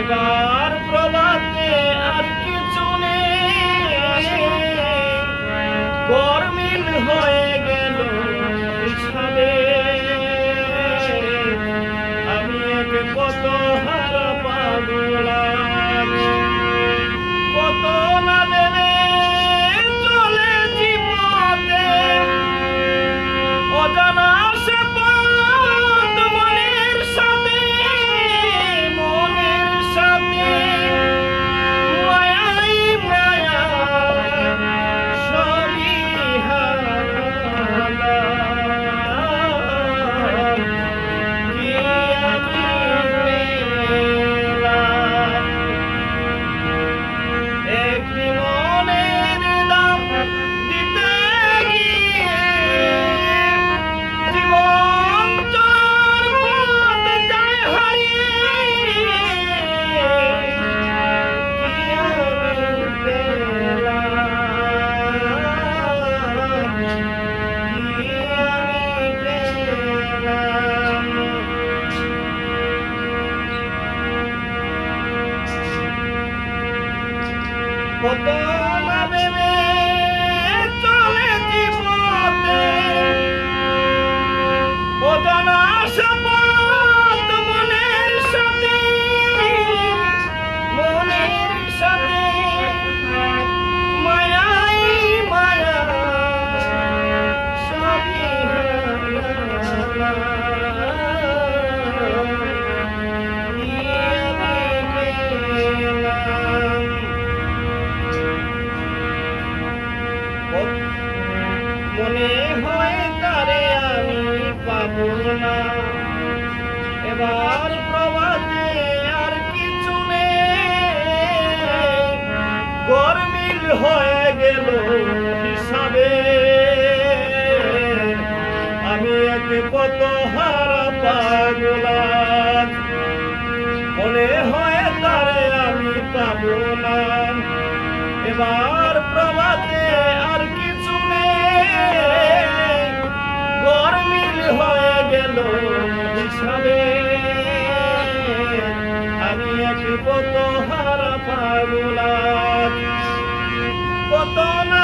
এবার প্রভাতে আর কিছু নেই, গরমিল হয়ে গেল হিসাবে। আমি এক কত হারা পাগলা, কত না ভেবে চলেছি পথে, অজানা সে পথ মনের সাথে, মনের সাথে মায়াই মায়া সবই হারালাম। কি আমি পেলাম একটি মনের দাম দিতে গিয়ে, জীবন চলার পথ যায় হারিয়ে। কি আমি পেলাম, কি আমি পেলাম। কত না ভেবে চলেছি পথে, অজানা সে পথ মনের সাথে, মনের সাথে মায়াই মায়া সবই হারালাম। কি আমি পেলাম, মনে হয় তারে আমি পাবো না। এবার প্রভাতে আর কিছু নেই, গরমিল হয়ে গেল হিসাবে। আমি এক কত হারা পাগলা, মনে হয় তারে আমি পাবো না। এবার প্রভাতে আর কিছু নেই, গরমিল হয়ে গেল হিসাবে। আমি এক কত হারা পাগলা, কত না